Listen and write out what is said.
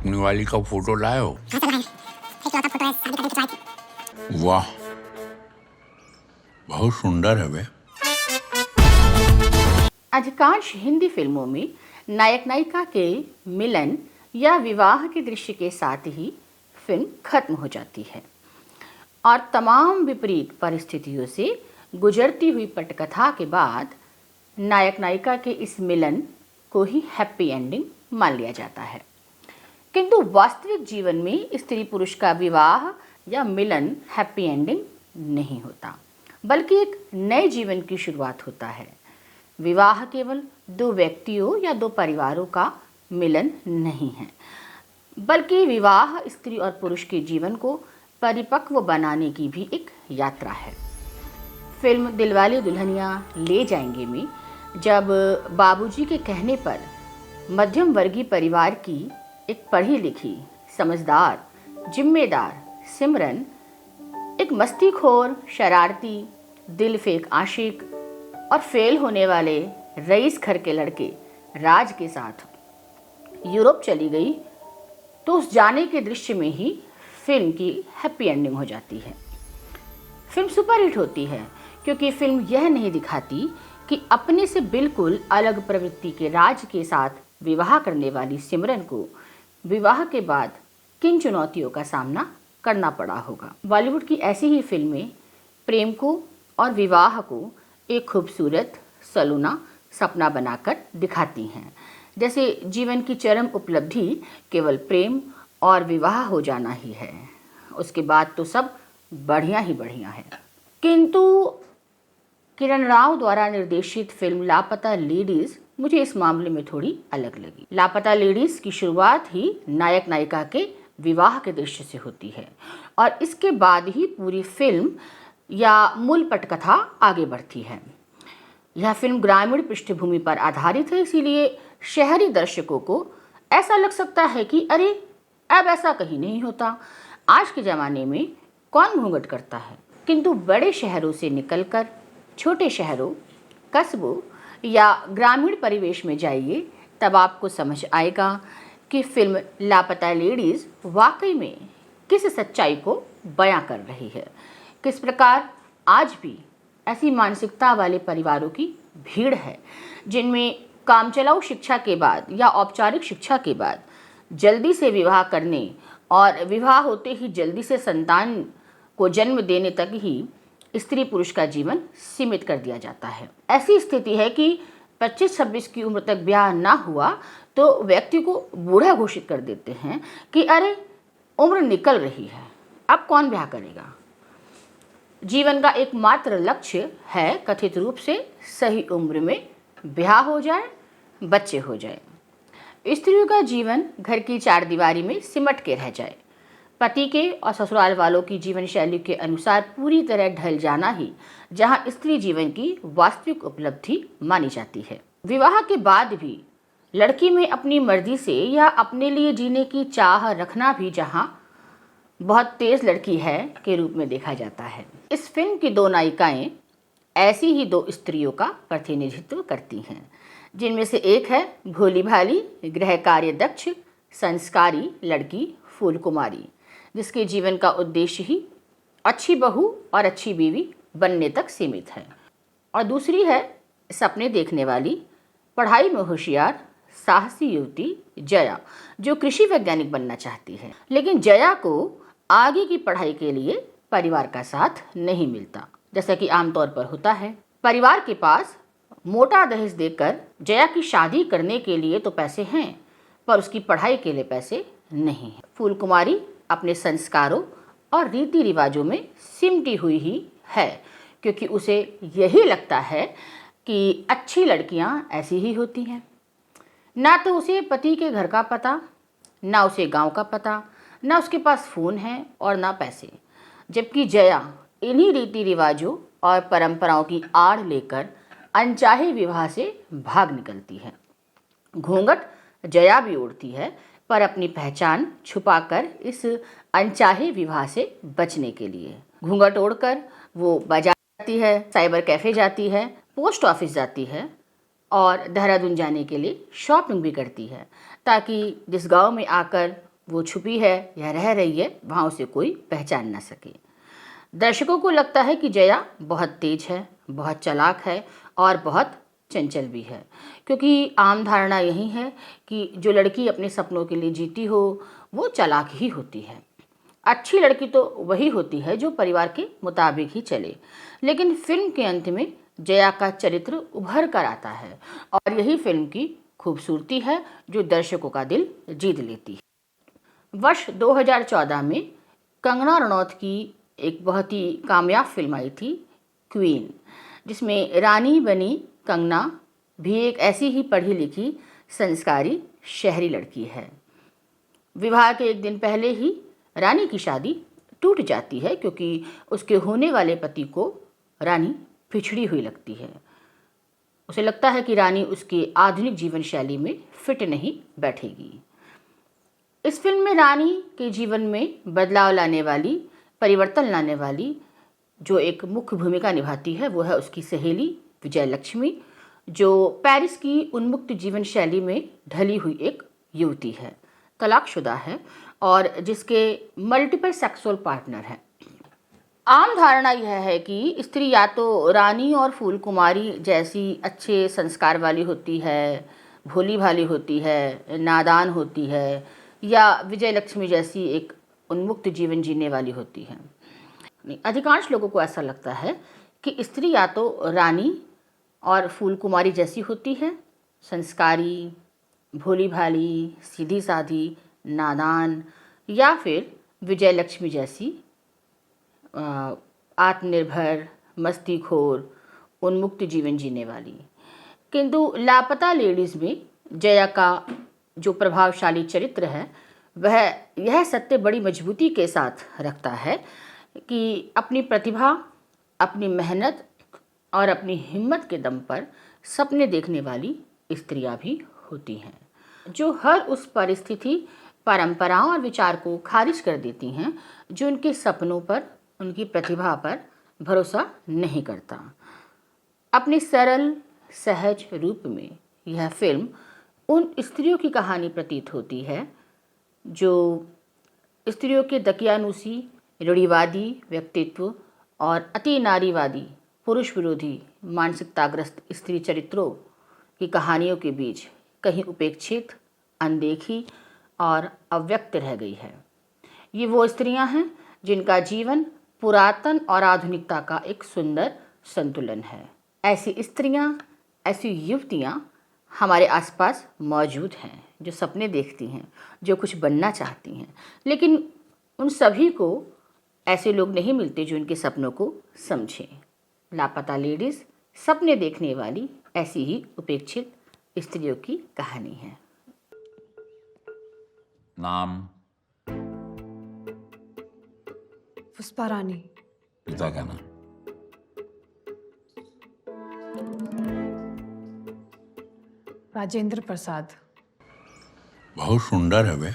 अपनी वाली का फोटो लाए हो? वाह, बहुत सुंदर है वे। अधिकांश हिंदी फिल्मों में नायक नायिका के मिलन या विवाह के दृश्य के साथ ही फिल्म खत्म हो जाती है और तमाम विपरीत परिस्थितियों से गुजरती हुई पटकथा के बाद नायक नायिका के इस मिलन को ही हैप्पी एंडिंग मान लिया जाता है। किंतु वास्तविक जीवन में स्त्री पुरुष का विवाह या मिलन हैप्पी एंडिंग नहीं होता, बल्कि एक नए जीवन की शुरुआत होता है। विवाह केवल दो व्यक्तियों या दो परिवारों का मिलन नहीं है, बल्कि विवाह स्त्री और पुरुष के जीवन को परिपक्व बनाने की भी एक यात्रा है। फिल्म दिलवाले दुल्हनिया ले जाएंगे में जब बाबूजी के कहने पर मध्यम वर्गीय परिवार की एक पढ़ी लिखी, समझदार, जिम्मेदार सिमरन एक मस्तीखोर, शरारती, दिल फेंक आशिक और फेल होने वाले रईस घर के लड़के राज के साथ यूरोप चली गई, तो उस जाने के दृश्य में ही फिल्म की हैप्पी एंडिंग हो जाती है। फिल्म सुपरहिट होती है क्योंकि फिल्म यह नहीं दिखाती कि अपने से बिल्कुल अलग प्रवृत्ति के राज के साथ विवाह करने वाली सिमरन को विवाह के बाद किन चुनौतियों का सामना करना पड़ा होगा। बॉलीवुड की ऐसी ही फिल्में प्रेम को और विवाह को एक खूबसूरत सलोना सपना बनाकर दिखाती हैं, जैसे जीवन की चरम उपलब्धि केवल प्रेम और विवाह हो जाना ही है, उसके बाद तो सब बढ़िया ही बढ़िया है। किंतु किरण राव द्वारा निर्देशित फिल्म लापता लेडीज मुझे इस मामले में थोड़ी अलग लगी। लापता लेडीज की शुरुआत ही नायक नायिका के विवाह के दृश्य से होती है और इसके बाद ही पूरी फिल्म या मूल पटकथा आगे बढ़ती है। यह फिल्म ग्रामीण पृष्ठभूमि पर आधारित है, इसीलिए शहरी दर्शकों को ऐसा लग सकता है कि अरे अब ऐसा कहीं नहीं होता, आज के ज़माने में कौन घूंघट करता है। किंतु बड़े शहरों से निकलकर छोटे शहरों, कस्बों या ग्रामीण परिवेश में जाइए, तब आपको समझ आएगा कि फिल्म लापता लेडीज़ वाकई में किस सच्चाई को बयां कर रही है। किस प्रकार आज भी ऐसी मानसिकता वाले परिवारों की भीड़ है जिनमें कामचलाऊ शिक्षा के बाद या औपचारिक शिक्षा के बाद जल्दी से विवाह करने और विवाह होते ही जल्दी से संतान को जन्म देने तक ही स्त्री पुरुष का जीवन सीमित कर दिया जाता है। ऐसी स्थिति है कि 25-26 की उम्र तक ब्याह ना हुआ तो व्यक्ति को बूढ़ा घोषित कर देते हैं कि अरे उम्र निकल रही है, अब कौन ब्याह करेगा। जीवन का एकमात्र लक्ष्य है कथित रूप से सही उम्र में ब्याह हो जाए, बच्चे हो जाए। स्त्रियों का जीवन घर की चार दीवारी में सिमट के रह जाए। पति के और ससुराल वालों की जीवन शैली के अनुसार पूरी तरह ढल जाना ही जहां स्त्री जीवन की वास्तविक उपलब्धि मानी जाती है। विवाह के बाद भी लड़की में अपनी मर्जी से या अपने लिए जीने की चाह रखना भी जहां बहुत तेज लड़की है के रूप में देखा जाता है। इस फिल्म की दो नायिकाएं ऐसी ही दो स्त्रियों का प्रतिनिधित्व करती हैं, जिनमें से एक है भोली भाली, गृह कार्य दक्ष, संस्कारी लड़की फूल कुमारी, जिसके जीवन का उद्देश्य ही अच्छी बहू और अच्छी बीवी बनने तक सीमित है। और दूसरी है सपने देखने वाली, पढ़ाई में होशियार, साहसी युवती जया, जो कृषि वैज्ञानिक बनना चाहती है। लेकिन जया को आगे की पढ़ाई के लिए परिवार का साथ नहीं मिलता, जैसा कि आमतौर पर होता है। परिवार के पास मोटा दहेज देकर जया की शादी करने के लिए तो पैसे हैं, पर उसकी पढ़ाई के लिए पैसे नहीं हैं। फूल कुमारी अपने संस्कारों और रीति रिवाजों में सिमटी हुई ही है, क्योंकि उसे यही लगता है कि अच्छी लड़कियां ऐसी ही होती हैं। ना तो उसे पति के घर का पता, ना उसे गांव का पता, ना उसके पास फ़ोन है और ना पैसे। जबकि जया इन्हीं रीति रिवाजों और परंपराओं की आड़ लेकर अनचाहे विवाह से भाग निकलती है। घूंघट जया भी ओढ़ती है, पर अपनी पहचान छुपाकर इस अनचाहे विवाह से बचने के लिए। घूंघट ओढ़कर वो बाजार जाती है, साइबर कैफ़े जाती है, पोस्ट ऑफिस जाती है और देहरादून जाने के लिए शॉपिंग भी करती है, ताकि जिस गांव में आकर वो छुपी है या रह रही है वहाँ उसे कोई पहचान ना सके। दर्शकों को लगता है कि जया बहुत तेज है, बहुत चालाक है और बहुत चंचल भी है, क्योंकि आम धारणा यही है कि जो लड़की अपने सपनों के लिए जीती हो वो चालाक ही होती है। अच्छी लड़की तो वही होती है जो परिवार के मुताबिक ही चले। लेकिन फिल्म के अंत में जया का चरित्र उभर कर आता है और यही फिल्म की खूबसूरती है जो दर्शकों का दिल जीत लेती है। वर्ष 2014 में कंगना रनौत की एक बहुत ही कामयाब फिल्म आई थी क्वीन, जिसमें रानी बनी कंगना भी एक ऐसी ही पढ़ी लिखी संस्कारी शहरी लड़की है। विवाह के एक दिन पहले ही रानी की शादी टूट जाती है क्योंकि उसके होने वाले पति को रानी पिछड़ी हुई लगती है। उसे लगता है कि रानी उसके आधुनिक जीवन शैली में फिट नहीं बैठेगी। इस फिल्म में रानी के जीवन में बदलाव लाने वाली, परिवर्तन लाने वाली जो एक मुख्य भूमिका निभाती है वो है उसकी सहेली विजय लक्ष्मी, जो पेरिस की उन्मुक्त जीवन शैली में ढली हुई एक युवती है, तलाकशुदा है और जिसके मल्टीपल सेक्सुअल पार्टनर हैं। आम धारणा यह है कि स्त्री या तो रानी और फूल कुमारी जैसी अच्छे संस्कार वाली होती है, भोली भाली होती है, नादान होती है, या विजय लक्ष्मी जैसी एक उन्मुक्त जीवन जीने वाली होती है। अधिकांश लोगों को ऐसा लगता है कि स्त्री या तो रानी और फूल कुमारी जैसी होती है, संस्कारी, भोली भाली, सीधी साधी, नादान, या फिर विजय लक्ष्मी जैसी आत्मनिर्भर, मस्तीखोर, उन्मुक्त जीवन जीने वाली। किंतु लापता लेडीज़ में जया का जो प्रभावशाली चरित्र है वह यह सत्य बड़ी मजबूती के साथ रखता है कि अपनी प्रतिभा, अपनी मेहनत और अपनी हिम्मत के दम पर सपने देखने वाली स्त्रियां भी होती हैं, जो हर उस परिस्थिति, परंपराओं और विचार को खारिज कर देती हैं जो उनके सपनों पर, उनकी प्रतिभा पर भरोसा नहीं करता। अपने सरल सहज रूप में यह फिल्म उन स्त्रियों की कहानी प्रतीत होती है जो स्त्रियों के दकियानूसी, रूढ़िवादी व्यक्तित्व और अति नारीवादी, पुरुष विरोधी, मानसिकताग्रस्त स्त्री चरित्रों की कहानियों के बीच कहीं उपेक्षित, अनदेखी और अव्यक्त रह गई है। ये वो स्त्रियां हैं जिनका जीवन पुरातन और आधुनिकता का एक सुंदर संतुलन है। ऐसी स्त्रियां, ऐसी युवतियां हमारे आसपास मौजूद हैं जो सपने देखती हैं, जो कुछ बनना चाहती हैं, लेकिन उन सभी को ऐसे लोग नहीं मिलते जो उनके सपनों को समझें। लापता लेडीज़ सपने देखने वाली ऐसी ही उपेक्षित स्त्रियों की कहानी है। नाम? पुष्पा रानी। पिता का नाम? राजेंद्र प्रसाद। बहुत सुंदर है वे।